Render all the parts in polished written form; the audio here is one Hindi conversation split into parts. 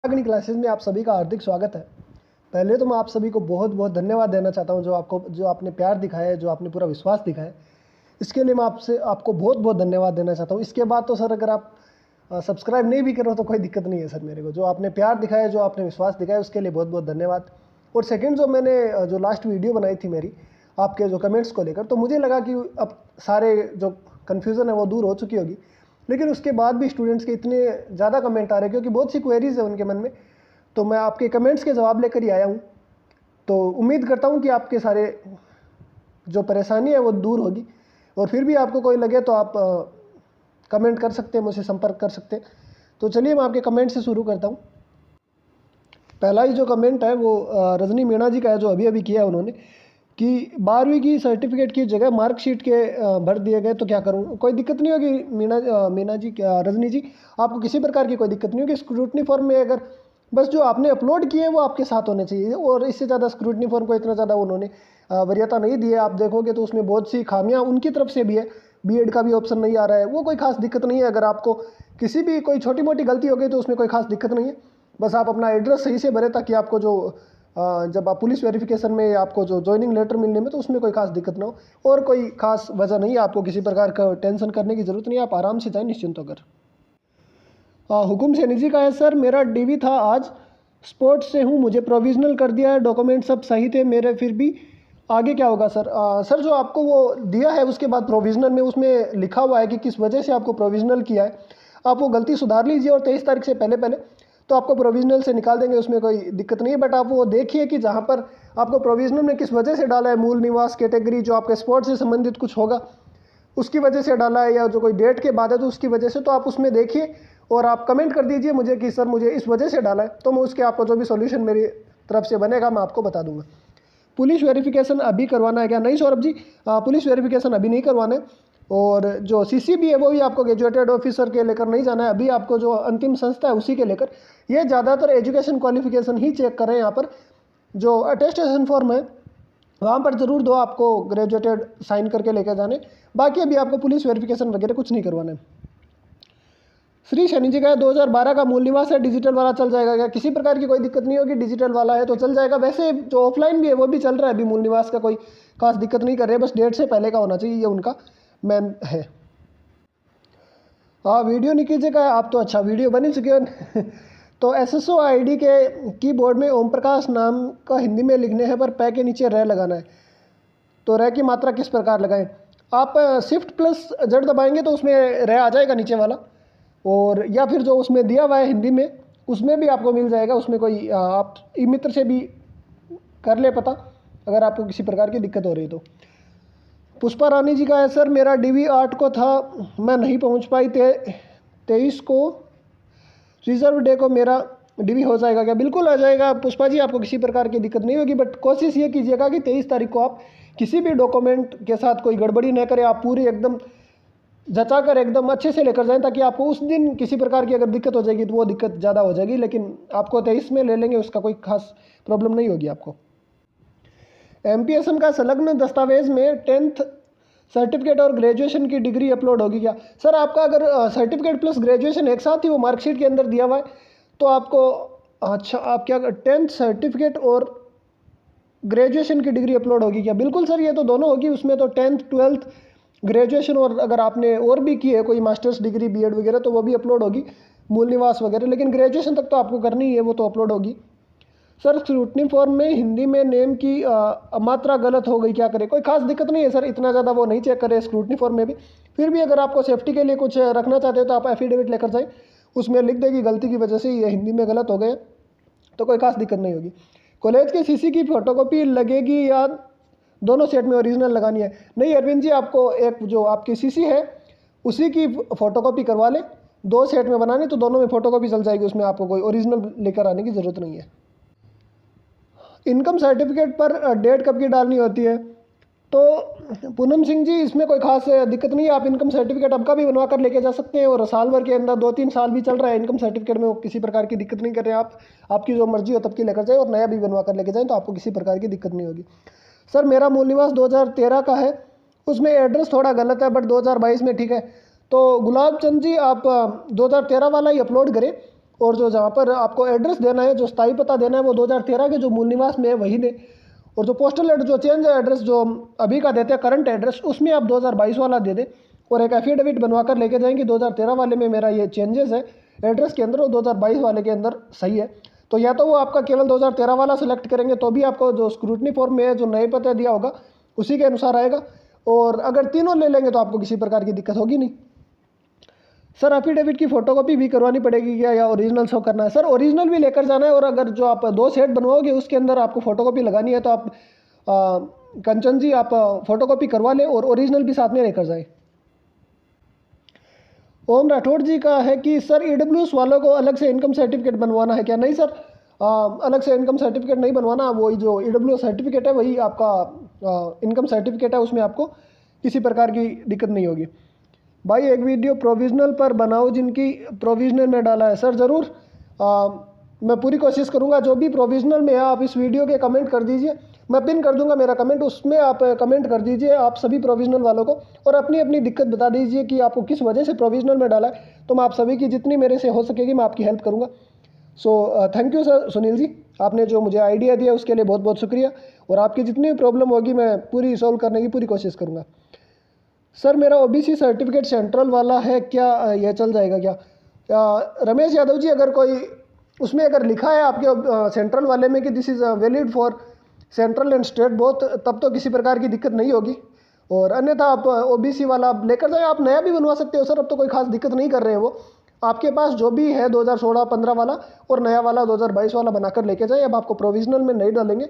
अग्नि क्लासेस में आप सभी का हार्दिक स्वागत है। पहले तो मैं आप सभी को बहुत बहुत धन्यवाद देना चाहता हूं, जो आपने प्यार दिखाया है, जो आपने पूरा विश्वास दिखाया है, इसके लिए मैं आपको बहुत बहुत धन्यवाद देना चाहता हूं। इसके बाद तो सर अगर आप सब्सक्राइब नहीं भी करो तो कोई दिक्कत नहीं है सर। मेरे को जो आपने प्यार दिखाया, जो आपने विश्वास दिखाया, उसके लिए बहुत बहुत धन्यवाद। और सेकेंड, जो मैंने जो लास्ट वीडियो बनाई थी मेरी आपके जो कमेंट्स को लेकर, तो मुझे लगा कि अब सारे जो कन्फ्यूज़न है वो दूर हो चुकी होगी, लेकिन उसके बाद भी स्टूडेंट्स के इतने ज़्यादा कमेंट आ रहे हैं क्योंकि बहुत सी क्वेरीज है उनके मन में। तो मैं आपके कमेंट्स के जवाब लेकर ही आया हूँ। तो उम्मीद करता हूँ कि आपके सारे जो परेशानी है वो दूर होगी। और फिर भी आपको कोई लगे तो आप कमेंट कर सकते हैं, मुझसे संपर्क कर सकते हैं। तो चलिए मैं आपके कमेंट से शुरू करता हूँ। पहला ही जो कमेंट है वो रजनी मीणा जी का है, जो अभी अभी किया है उन्होंने, कि 12वीं की सर्टिफिकेट की जगह मार्कशीट के भर दिए गए तो क्या करूं। कोई दिक्कत नहीं होगी मीना जी, क्या रजनी जी, आपको किसी प्रकार की कोई दिक्कत नहीं होगी। स्क्रूटनी फॉर्म में अगर बस जो आपने अपलोड किए हैं वो आपके साथ होने चाहिए, और इससे ज़्यादा स्क्रूटनी फॉर्म को इतना ज़्यादा उन्होंने वरीयता नहीं दी है। आप देखोगे तो उसमें बहुत सी खामियां उनकी तरफ से भी है। बीएड का भी ऑप्शन नहीं आ रहा है, वो कोई खास दिक्कत नहीं है। अगर आपको किसी भी कोई छोटी मोटी गलती हो गई तो उसमें कोई खास दिक्कत नहीं है। बस आप अपना एड्रेस सही से भरें, ताकि आपको जो जब आप पुलिस वेरिफिकेशन में आपको जो ज्वाइनिंग लेटर मिलने में, तो उसमें कोई खास दिक्कत ना हो। और कोई खास वजह नहीं है, आपको किसी प्रकार का टेंशन करने की ज़रूरत नहीं है। आप आराम से जाएं निश्चिंत होकर। हुकुम सैनी जी का है, सर मेरा डीवी था, आज स्पोर्ट्स से हूँ, मुझे प्रोविज़नल कर दिया है, डॉक्यूमेंट सब सही थे मेरे, फिर भी आगे क्या होगा सर। सर जो आपको वो दिया है उसके बाद प्रोविज़नल में उसमें लिखा हुआ है कि किस वजह से आपको प्रोविज़नल किया है। आप वो गलती सुधार लीजिए और 23 तारीख से पहले पहले तो आपको प्रोविज़नल से निकाल देंगे, उसमें कोई दिक्कत नहीं है। बट आप वो देखिए कि जहाँ पर आपको प्रोविज़नल में किस वजह से डाला है, मूल निवास कैटेगरी जो आपके स्पोर्ट्स से संबंधित कुछ होगा उसकी वजह से डाला है, या जो कोई डेट के बाद है तो उसकी वजह से, तो आप उसमें देखिए और आप कमेंट कर दीजिए मुझे कि सर मुझे इस वजह से डाला है, तो मैं उसके आपको जो भी सॉल्यूशन मेरी तरफ से बनेगा मैं आपको बता दूंगा। पुलिस वेरिफिकेशन अभी करवाना है क्या? नहीं सौरभ जी, पुलिस वेरिफिकेशन अभी नहीं करवाना है। और जो सीसीबी है वो भी आपको ग्रेजुएटेड ऑफिसर के लेकर नहीं जाना है, अभी आपको जो अंतिम संस्था है उसी के लेकर। ये ज़्यादातर एजुकेशन क्वालिफिकेशन ही चेक कर रहे हैं यहाँ पर। जो अटेस्टेशन फॉर्म है वहाँ पर ज़रूर दो आपको ग्रेजुएटेड साइन करके लेकर जाने, बाकी अभी आपको पुलिस वेरिफिकेशन वगैरह कुछ नहीं करवाना है। श्री शनि जी का 2012 का मूल निवास है, डिजिटल वाला चल जाएगा क्या? किसी प्रकार की कोई दिक्कत नहीं होगी, डिजिटल वाला है तो चल जाएगा। वैसे जो ऑफलाइन भी है वो भी चल रहा है, अभी मूल निवास का कोई खास दिक्कत नहीं कर रहे, बस डेट से पहले का होना चाहिए, ये उनका मैम है। हाँ वीडियो नहीं कीजिएगा आप तो, अच्छा वीडियो बन ही चुके हो। तो SSO ID के कीबोर्ड में ओम प्रकाश नाम का हिंदी में लिखने हैं पर पै के नीचे रह लगाना है, तो रह की मात्रा किस प्रकार लगाएं? आप शिफ्ट प्लस जड़ दबाएंगे तो उसमें रह आ जाएगा नीचे वाला, और या फिर जो उसमें दिया हुआ है हिंदी में उसमें भी आपको मिल जाएगा। उसमें कोई आप ई मित्र से भी कर ले पता, अगर आपको किसी प्रकार की दिक्कत हो रही है तो। पुष्पा रानी जी का है, सर मेरा DV 8 को था, मैं नहीं पहुंच पाई, 23 को रिजर्व डे को मेरा DV हो जाएगा क्या? बिल्कुल आ जाएगा पुष्पा जी, आपको किसी प्रकार की दिक्कत नहीं होगी। बट कोशिश ये कीजिएगा कि 23 तारीख को आप किसी भी डॉक्यूमेंट के साथ कोई गड़बड़ी न करें, आप पूरी एकदम जचा कर एकदम अच्छे से लेकर जाएं, ताकि आपको उस दिन किसी प्रकार की अगर दिक्कत हो जाएगी तो वो दिक्कत ज़्यादा हो जाएगी, लेकिन आपको 23 में ले लेंगे, उसका कोई खास प्रॉब्लम नहीं होगी आपको। MPSM का संलग्न दस्तावेज में 10th सर्टिफिकेट और ग्रेजुएशन की डिग्री अपलोड होगी क्या? सर आपका अगर सर्टिफिकेट प्लस ग्रेजुएशन एक साथ ही वो मार्कशीट के अंदर दिया हुआ है तो आपको, अच्छा आप क्या 10th सर्टिफिकेट और ग्रेजुएशन की डिग्री अपलोड होगी क्या? बिल्कुल सर, ये तो दोनों होगी, उसमें तो 10th 12th ग्रेजुएशन, और अगर आपने और भी की है कोई मास्टर्स डिग्री BEd वगैरह तो वो भी अपलोड होगी, मूल निवास वगैरह, लेकिन ग्रेजुएशन तक तो आपको करनी ही है, वो तो अपलोड होगी। सर स्क्रूटनी फॉर्म में हिंदी में नेम की मात्रा गलत हो गई, क्या करें? कोई खास दिक्कत नहीं है सर, इतना ज़्यादा वो नहीं चेक करें स्क्रूटनी फॉर्म में भी। फिर भी अगर आपको सेफ्टी के लिए कुछ रखना चाहते हो तो आप एफिडेविट लेकर जाएं, उसमें लिख देगी गलती की वजह से ये हिंदी में गलत हो गए, तो कोई खास दिक्कत नहीं होगी। कॉलेज के CC की फ़ोटोकॉपी लगेगी या दोनों सेट में ओरिजिनल लगानी है? नहीं अरविंद जी, आपको एक जो आपकी CC है उसी की फ़ोटोकॉपी करवा लें, 2 सेट में बनानी तो दोनों में फ़ोटोकॉपी चल जाएगी, उसमें आपको कोई ओरिजिनल लेकर आने की ज़रूरत नहीं है। इनकम सर्टिफिकेट पर डेट कब की डालनी होती है? तो पूनम सिंह जी, इसमें कोई खास दिक्कत नहीं है, आप इनकम सर्टिफिकेट अब का भी बनवा कर लेके जा सकते हैं, और साल भर के अंदर 2-3 साल भी चल रहा है इनकम सर्टिफिकेट में, वो किसी प्रकार की दिक्कत नहीं कर रहे हैं आप। आपकी जो मर्जी हो तब की लेकर जाए, और नया भी बनवा कर लेके जाएँ तो आपको किसी प्रकार की दिक्कत नहीं होगी। सर मेरा मूल निवास 2013 का है, उसमें एड्रेस थोड़ा गलत है, बट 2022 में ठीक है। तो गुलाब चंद जी, आप 2013 वाला ही अपलोड करें, और जो जहाँ पर आपको एड्रेस देना है, जो स्थायी पता देना है वो 2013 के जो मूल निवास में है वही दें। और जो पोस्टल एड्रेस, जो चेंज एड्रेस जो अभी का देते हैं करंट एड्रेस, उसमें आप 2022 वाला दे दें। और एक एफिडेविट बनवा कर लेके जाएंगे 2013 वाले में मेरा ये चेंजेस है एड्रेस के अंदर, और 2022 वाले के अंदर सही है। तो या तो वो आपका केवल 2013 वाला सेलेक्ट करेंगे तो भी आपको जो स्क्रूटनी फॉर्म में जो नए पता दिया होगा उसी के अनुसार आएगा। और अगर तीनों ले लेंगे तो आपको किसी प्रकार की दिक्कत होगी नहीं। सर एफिडेविट की फ़ोटोकॉपी भी करवानी पड़ेगी क्या, या ओरिजिनल शो करना है? सर ओरिजिनल भी लेकर जाना है, और अगर जो आप 2 सेट बनवाओगे उसके अंदर आपको फ़ोटोकॉपी लगानी है तो आप कंचन जी आप फ़ोटोकॉपी करवा लें और ओरिजिनल भी साथ में लेकर जाएं। ओम राठौड़ जी का है कि सर EWS वालों को अलग से इनकम सर्टिफिकेट बनवाना है क्या? नहीं सर, अलग से इनकम सर्टिफिकेट नहीं बनवाना। वही जो EWS सर्टिफिकेट है वही आपका इनकम सर्टिफिकेट है, उसमें आपको किसी प्रकार की दिक्कत नहीं होगी। भाई एक वीडियो प्रोविज़नल पर बनाओ जिनकी प्रोविज़नल में डाला है। सर ज़रूर, मैं पूरी कोशिश करूँगा। जो भी प्रोविज़नल में है आप इस वीडियो के कमेंट कर दीजिए, मैं पिन कर दूंगा मेरा कमेंट, उसमें आप कमेंट कर दीजिए आप सभी प्रोविज़नल वालों को, और अपनी अपनी दिक्कत बता दीजिए कि आपको किस वजह से प्रोविज़नल में डाला है। तो मैं आप सभी की जितनी मेरे से हो सकेगी मैं आपकी हेल्प करूँगा। So thank you sir Sunil ji, आपने जो मुझे आइडिया दिया उसके लिए बहुत बहुत शुक्रिया। और आपकी जितनी भी प्रॉब्लम होगी मैं पूरी सॉल्व करने की पूरी कोशिश करूँगा। सर मेरा OBC सर्टिफिकेट सेंट्रल वाला है क्या, यह चल जाएगा क्या? रमेश यादव जी, अगर कोई उसमें अगर लिखा है आपके सेंट्रल वाले में कि this is valid for central and state both, तब तो किसी प्रकार की दिक्कत नहीं होगी। और अन्यथा आप OBC वाला लेकर जाए, आप नया भी बनवा सकते हो सर, अब तो कोई खास दिक्कत नहीं कर रहे हैं वो। आपके पास जो भी है 2016-15 वाला और नया वाला 2022 वाला बनाकर लेके जाए। अब आपको प्रोविज़नल में नहीं डालेंगे,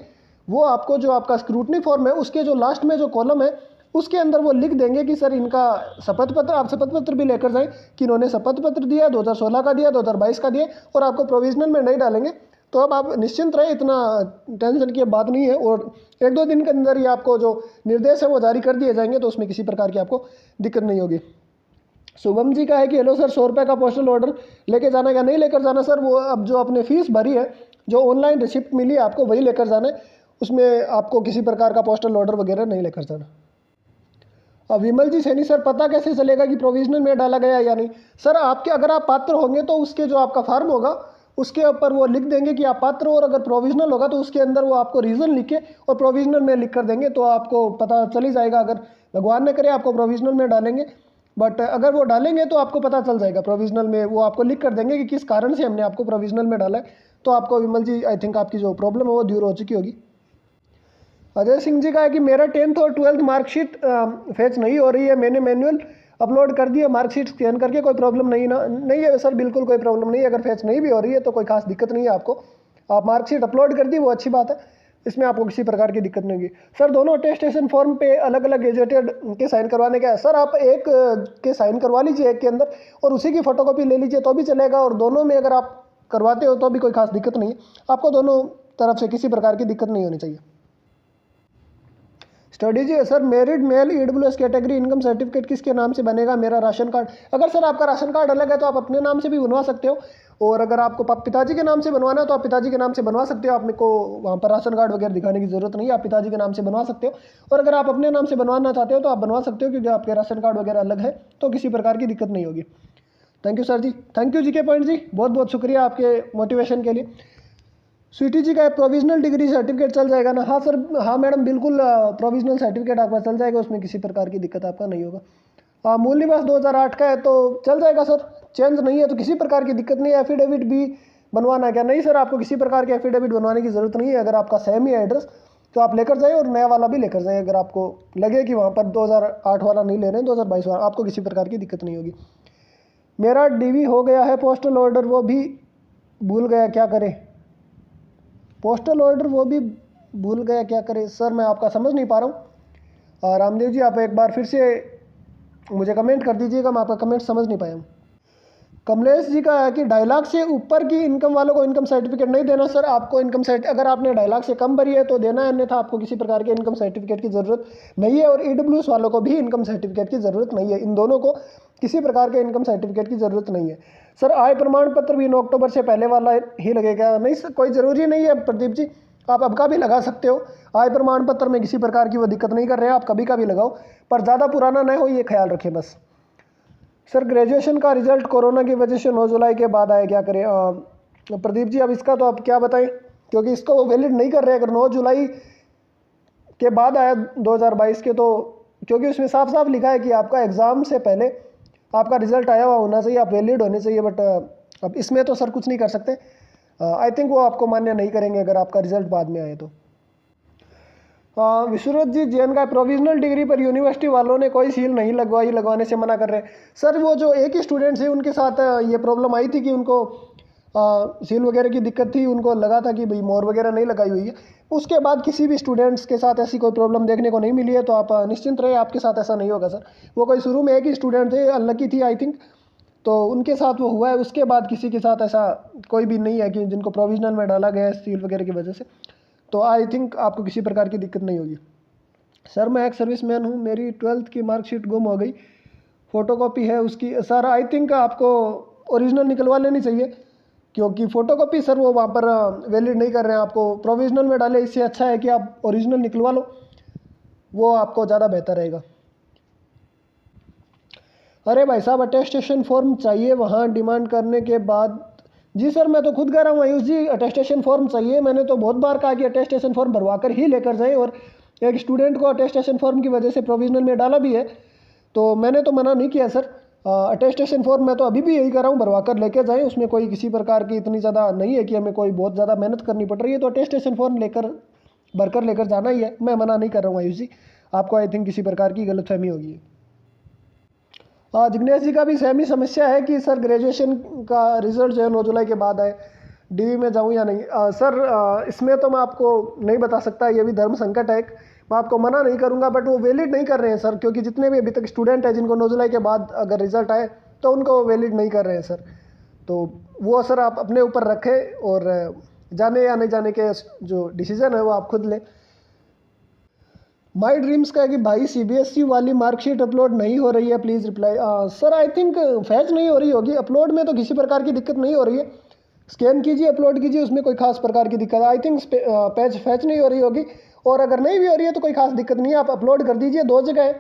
वो आपको जो आपका स्क्रूटनी फॉर्म है उसके जो लास्ट में जो कॉलम है उसके अंदर वो लिख देंगे कि सर इनका शपथ पत्र, आप शपथ पत्र भी लेकर जाएं कि इन्होंने शपथ पत्र दिया, 2016 का दिया, 2022 का दिया, और आपको प्रोविज़नल में नहीं डालेंगे। तो अब आप निश्चिंत रहे, इतना टेंशन की बात नहीं है। और 1-2 दिन के अंदर ही आपको जो निर्देश है वो जारी कर दिए जाएंगे, तो उसमें किसी प्रकार की आपको दिक्कत नहीं होगी। शुभम जी का है कि हेलो सर 100 रुपये का पोस्टल ऑर्डर लेके जाना क्या? नहीं लेकर जाना सर, वो अब जो आपने फीस भरी है, जो ऑनलाइन रिसिप्ट मिली है आपको, वही लेकर जाना है। उसमें आपको किसी प्रकार का पोस्टल ऑर्डर वगैरह नहीं लेकर जाना। अब विमल जी सैनी, सर पता कैसे चलेगा कि प्रोविज़नल में डाला गया या नहीं? सर आपके अगर आप पात्र होंगे तो उसके जो आपका फॉर्म होगा उसके ऊपर वो लिख देंगे कि आप पात्र हो, और अगर प्रोविज़नल होगा तो उसके अंदर वो आपको रीज़न लिख के और प्रोविज़नल में लिख कर देंगे, तो आपको पता चल ही जाएगा। अगर भगवान न करे आपको प्रोविज़नल में डालेंगे, बट अगर वो डालेंगे तो आपको पता चल जाएगा। प्रोविज़नल में वो आपको लिख कर देंगे कि किस कारण से हमने आपको प्रोविज़नल में डाला है। तो आपको विमल जी आई थिंक आपकी जो प्रॉब्लम है वो दूर हो चुकी होगी। अजय सिंह जी का है कि मेरा 10th और 12th मार्कशीट फेच नहीं हो रही है, मैंने मैनुअल अपलोड कर दिया, मार्कशीट स्कैन करके, कोई प्रॉब्लम नहीं है सर, बिल्कुल कोई प्रॉब्लम नहीं है। अगर फेच नहीं भी हो रही है तो कोई खास दिक्कत नहीं है आपको। आप मार्कशीट अपलोड कर दी, वो अच्छी बात है, इसमें आपको किसी प्रकार की दिक्कत नहीं होगी। सर दोनों अटेस्टेशन फॉर्म पे अलग अलग गेजेटेड के साइन करवाने का है? सर आप एक के साइन करवा लीजिए एक के अंदर, और उसी की फ़ोटोकॉपी ले लीजिए तो भी चलेगा। और दोनों में अगर आप करवाते हो तो भी कोई खास दिक्कत नहीं है, आपको दोनों तरफ से किसी प्रकार की दिक्कत नहीं होनी चाहिए। स्टडी जी, sir married male EWS category income certificate किसके नाम से बनेगा? मेरा राशन कार्ड। अगर सर आपका राशन कार्ड अलग है तो आप अपने नाम से भी बनवा सकते हो, और अगर आपको पिताजी के नाम से बनवाना है तो आप पिताजी के नाम से बनवा सकते हो। आपने को वहाँ पर राशन कार्ड वगैरह दिखाने की ज़रूरत नहीं है, आप पिताजी के नाम से बनवा सकते हो। और अगर आप अपने नाम से बनवाना चाहते हो तो आप बनवा सकते हो, क्योंकि आपके राशन कार्ड वगैरह अलग है, तो किसी प्रकार की दिक्कत नहीं होगी। Thank you sir ji, thank you GK point ji, बहुत बहुत शुक्रिया आपके मोटिवेशन के लिए। स्वीटी जी का प्रोविज़नल डिग्री सर्टिफिकेट चल जाएगा ना? हाँ सर, हाँ मैडम, बिल्कुल प्रोविज़नल सर्टिफिकेट आपका चल जाएगा, उसमें किसी प्रकार की दिक्कत आपका नहीं होगा। मूल निवास 2008 का है तो चल जाएगा सर, चेंज नहीं है तो किसी प्रकार की दिक्कत नहीं है। एफिडेविट भी बनवाना है क्या? नहीं सर, आपको किसी प्रकार के एफिडेविट बनवाने की ज़रूरत नहीं है। अगर आपका सेम ही एड्रेस तो आप लेकर जाए, और नया वाला भी लेकर जाए। अगर आपको लगे कि वहाँ पर 2008 वाला नहीं ले रहे हैं, 2022 वाला, आपको किसी प्रकार की दिक्कत नहीं होगी। मेरा DV हो गया है, पोस्टल ऑर्डर वो भी भूल गया, क्या करें? पोस्टल ऑर्डर वो भी भूल गया, क्या करें? सर मैं आपका समझ नहीं पा रहा हूँ। रामदेव जी, आप एक बार फिर से मुझे कमेंट कर दीजिएगा, मैं आपका कमेंट समझ नहीं पाया हूँ। कमलेश जी का है कि 2.5 लाख से ऊपर की इनकम वालों को इनकम सर्टिफिकेट नहीं देना। सर आपको इनकम अगर आपने 2.5 लाख से कम भरी है तो देना है, अन्यथा आपको किसी प्रकार के इनकम सर्टिफिकेट की ज़रूरत नहीं है। और EWS वालों को भी इनकम सर्टिफिकेट की ज़रूरत नहीं है, इन दोनों को किसी प्रकार के इनकम सर्टिफिकेट की ज़रूरत नहीं है। सर आय प्रमाण पत्र भी 9 अक्टूबर से पहले वाला ही लगेगा? नहीं सर, कोई ज़रूरी नहीं है प्रदीप जी, आप अब का भी लगा सकते हो। आय प्रमाण पत्र में किसी प्रकार की वो दिक्कत नहीं कर रहे हैं, आप कभी का भी लगाओ, पर ज़्यादा पुराना न हो, ये ख्याल रखें बस। सर ग्रेजुएशन का रिजल्ट कोरोना की वजह से 9 जुलाई के बाद आया, क्या करें? प्रदीप जी अब इसका तो आप क्या बताएं, क्योंकि इसको वो वैलिड नहीं कर रहे हैं। अगर 9 जुलाई के बाद आया 2022 के, तो क्योंकि उसमें साफ साफ लिखा है कि आपका एग्ज़ाम से पहले आपका रिजल्ट आया हुआ होना चाहिए, आप वैलिड होने चाहिए। बट अब इसमें तो सर कुछ नहीं कर सकते। आई थिंक वो आपको मान्य नहीं करेंगे अगर आपका रिजल्ट बाद में आए तो। विश्वनाथ जी जैन का प्रोविजनल डिग्री पर यूनिवर्सिटी वालों ने कोई सील नहीं लगवाई, लगवाने से मना कर रहे हैं। सर वो जो एक ही स्टूडेंट्स है उनके साथ ये प्रॉब्लम आई थी कि उनको सील वगैरह की दिक्कत थी, उनको लगा था कि भाई मोहर वगैरह नहीं लगाई हुई है। उसके बाद किसी भी स्टूडेंट्स के साथ ऐसी कोई प्रॉब्लम देखने को नहीं मिली है, तो आप निश्चिंत रहे, आपके साथ ऐसा नहीं होगा सर। वो कोई शुरू में एक ही स्टूडेंट थे, अनलकी थी आई थिंक, तो उनके साथ वो हुआ है। उसके बाद किसी के साथ ऐसा कोई भी नहीं है कि जिनको प्रोविजनल में डाला गया है सील वगैरह की वजह से। तो आई थिंक आपको किसी प्रकार की दिक्कत नहीं होगी। सर मैं एक सर्विसमैन हूँ, मेरी 12th की मार्कशीट गुम हो गई, फ़ोटोकॉपी है उसकी। सर आई थिंक आपको ओरिजिनल निकलवा लेनी चाहिए, क्योंकि फ़ोटोकॉपी सर वो वहाँ पर वैलिड नहीं कर रहे हैं। आपको प्रोविजनल में डाले, इससे अच्छा है कि आप ओरिजिनल निकलवा लो, वो आपको ज़्यादा बेहतर रहेगा। अरे भाई साहब अटेस्टेशन फॉर्म चाहिए वहाँ डिमांड करने के बाद। जी सर मैं तो खुद कह रहा हूँ आयुष जी, अटेस्टेशन फॉर्म चाहिए। मैंने तो बहुत बार कहा कि अटेस्टेशन फॉर्म भरवा कर ही लेकर जाएं, और एक स्टूडेंट को अटेस्टेशन फॉर्म की वजह से प्रोविजनल में डाला भी है, तो मैंने तो मना नहीं किया सर। अटेस्टेशन फॉर्म मैं तो अभी भी यही कर रहा हूँ, भरवा कर लेकर जाएँ। उसमें कोई किसी प्रकार की इतनी ज़्यादा नहीं है कि हमें कोई बहुत ज़्यादा मेहनत करनी पड़ रही है, तो अटेस्टेशन फॉर्म भरकर लेकर जाना ही है। मैं मना नहीं कर रहा हूँ आयुष जी, आपको आई थिंक किसी प्रकार की गलतफहमी होगी। जिग्नेश जी का भी सेम ही समस्या है कि सर ग्रेजुएशन का रिजल्ट जो है 9 जुलाई के बाद आए, डीवी में जाऊं या नहीं। सर इसमें तो मैं आपको नहीं बता सकता, ये भी धर्म संकट है एक। मैं आपको मना नहीं करूंगा, बट वो वैलिड नहीं कर रहे हैं सर, क्योंकि जितने भी अभी तक स्टूडेंट हैं जिनको 9 जुलाई के बाद अगर रिजल्ट आए तो उनको वैलिड नहीं कर रहे हैं सर। तो वो सर आप अपने ऊपर रखें, और जाने या नहीं जाने के जो डिसीजन है वो आप खुद लें। माई ड्रीम्स का है कि भाई सीबीएसई वाली मार्कशीट अपलोड नहीं हो रही है, please reply. Sir I think fetch नहीं हो रही होगी, अपलोड में तो किसी प्रकार की दिक्कत नहीं हो रही है। स्कैन कीजिए, अपलोड कीजिए, उसमें कोई खास प्रकार की दिक्कत है। आई थिंक पेज फैच नहीं हो रही होगी, और अगर नहीं भी हो रही है तो कोई खास दिक्कत नहीं है। आप अपलोड कर दीजिए, 2 जगह है,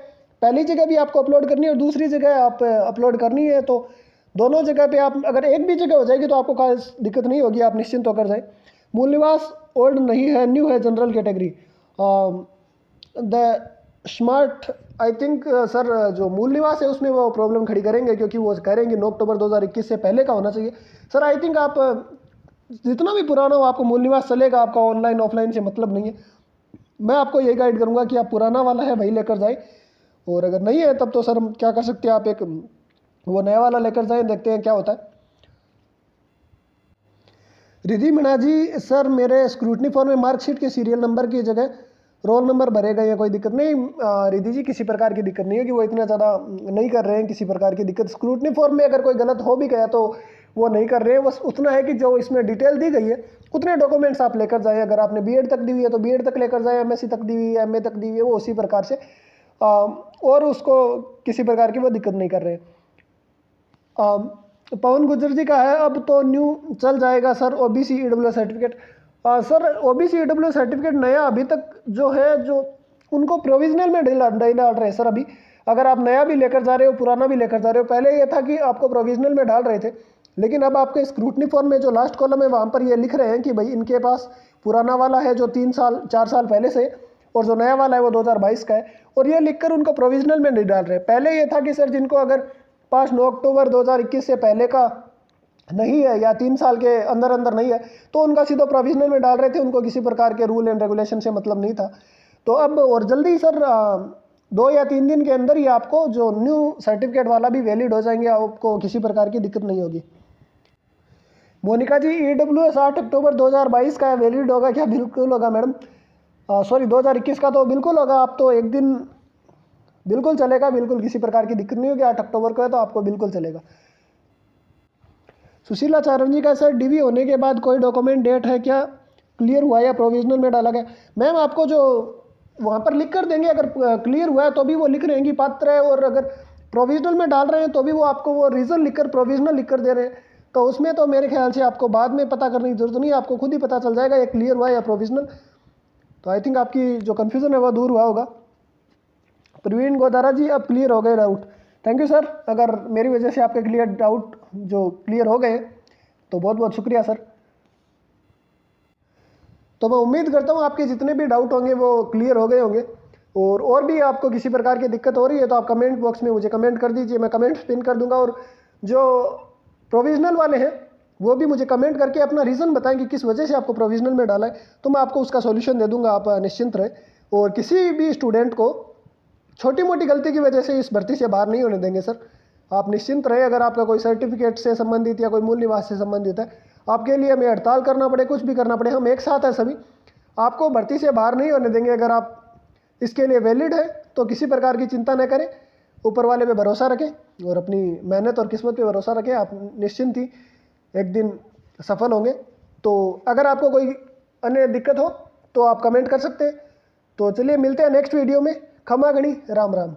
पहली जगह भी आपको अपलोड करनी है और दूसरी जगह आप अपलोड करनी है, तो दोनों जगह पे आप अगर एक भी जगह हो जाएगी तो आपको खास दिक्कत नहीं होगी, आप निश्चिंत होकर जाए। मूल निवास ओल्ड नहीं है, न्यू है, general category. The smart I think sir जो मूल निवास है उसमें वो प्रॉब्लम खड़ी करेंगे, क्योंकि वो कह रहे हैं कि 9 अक्टूबर 2021 से पहले का होना चाहिए। सर आई थिंक आप जितना भी पुराना हो आपको मूल निवास चलेगा, आपका ऑनलाइन ऑफलाइन से मतलब नहीं है। मैं आपको यही गाइड करूंगा कि आप पुराना वाला है वही लेकर जाए, और अगर नहीं है तब तो सर हम क्या कर सकते हैं, आप एक वो नया वाला लेकर जाएं, देखते हैं क्या होता है। रिधि मीणा जी, सर मेरे स्क्रूटनी फॉर्म में मार्कशीट के सीरियल नंबर की जगह रोल नंबर भरेगा या कोई दिक्कत नहीं? रिधि जी किसी प्रकार की दिक्कत नहीं है, कि वो इतना ज़्यादा नहीं कर रहे हैं किसी प्रकार की दिक्कत। स्क्रूटनी फॉर्म में अगर कोई गलत हो भी गया तो वो नहीं कर रहे हैं, बस उतना है कि जो इसमें डिटेल दी गई है उतने डॉक्यूमेंट्स आप लेकर जाएं। अगर आपने बीएड तक दी हुई है तो बीएड तक लेकर जाएं, एमएससी तक दी हुई है, एमए तक दी हुई है, वो उसी प्रकार से और उसको किसी प्रकार की वो दिक्कत नहीं कर रहे हैं। पवन गुज्जर जी का है, अब तो न्यू चल जाएगा sir OBC EW certificate. Sir OBC EW certificate नया अभी तक जो है, जो उनको प्रोविजनल में डाल रहे हैं सर। अभी अगर आप नया भी लेकर जा रहे हो, पुराना भी लेकर जा रहे हो, पहले ये था कि आपको प्रोविजनल में डाल रहे थे, लेकिन अब आपके स्क्रूटनी फॉर्म में जो लास्ट कॉलम है वहाँ पर ये लिख रहे हैं कि भाई इनके पास पुराना वाला है जो 4 साल पहले से, और जो नया वाला है वो 2022 का है, और ये लिखकर उनको प्रोविजनल में नहीं डाल रहे। पहले ये था कि सर जिनको अगर पास 9 अक्टूबर 2021 से पहले का नहीं है या 3 साल के अंदर अंदर नहीं है तो उनका सीधा प्रोविजनल में डाल रहे थे, उनको किसी प्रकार के रूल एंड रेगुलेशन से मतलब नहीं था। तो अब और जल्दी सर 2 या 3 दिन के अंदर ही आपको जो न्यू सर्टिफिकेट वाला भी वैलिड हो जाएंगे, आपको किसी प्रकार की दिक्कत नहीं होगी। मोनिका जी ईडब्ल्यूएस 8 अक्टूबर 2022 का वैलिड होगा क्या? बिल्कुल होगा मैडम, सॉरी 2021 का तो बिल्कुल होगा। आप तो एक दिन बिल्कुल चलेगा, बिल्कुल किसी प्रकार की दिक्कत नहीं होगी। 8 अक्टूबर को है तो आपको बिल्कुल चलेगा। सुशीला चारण जी का सर डीवी होने के बाद कोई डॉक्यूमेंट डेट है क्या, क्लियर हुआ या प्रोविजनल में डाला गया? मैम आपको जो वहाँ पर लिख कर देंगे, अगर क्लियर हुआ है तो भी वो लिख रहे हैं कि पात्र है, और अगर प्रोविजनल में डाल रहे हैं तो भी वो आपको वो रीज़न लिखकर प्रोविजनल लिख कर दे रहे हैं। तो उसमें तो मेरे ख्याल से आपको बाद में पता करने की जरूरत नहीं है, आपको खुद ही पता चल जाएगा ये क्लियर हुआ या प्रोविजनल। तो आई थिंक आपकी जो कन्फ्यूज़न है वो दूर हुआ होगा। प्रवीण गोदारा जी अब क्लियर हो गए डाउट। थैंक यू सर, अगर मेरी वजह से आपके डाउट जो क्लियर हो गए तो बहुत बहुत शुक्रिया सर। तो मैं उम्मीद करता हूँ आपके जितने भी डाउट होंगे वो क्लियर हो गए होंगे। और भी आपको किसी प्रकार की दिक्कत हो रही है तो आप कमेंट बॉक्स में मुझे कमेंट कर दीजिए, मैं कमेंट्स पिन कर दूंगा। और जो प्रोविजनल वाले हैं वो भी मुझे कमेंट करके अपना रीज़न बताएं कि किस वजह से आपको प्रोविजनल में डाला है, तो मैं आपको उसका सॉल्यूशन दे दूंगा, आप निश्चिंत रहें। और किसी भी स्टूडेंट को छोटी मोटी गलती की वजह से इस भर्ती से बाहर नहीं होने देंगे सर, आप निश्चिंत रहे। अगर आपका कोई सर्टिफिकेट से संबंधित या कोई मूल निवास से संबंधित है, आपके लिए हमें हड़ताल करना पड़े, कुछ भी करना पड़े, हम एक साथ हैं सभी, आपको भर्ती से बाहर नहीं होने देंगे। अगर आप इसके लिए वैलिड है तो किसी प्रकार की चिंता न करें, ऊपर वाले पे भरोसा रखें और अपनी मेहनत और किस्मत पे भरोसा रखें, आप निश्चिंत ही एक दिन सफल होंगे। तो अगर आपको कोई अन्य दिक्कत हो तो आप कमेंट कर सकते हैं। तो चलिए मिलते हैं नेक्स्ट वीडियो में। खमा गणी, राम राम।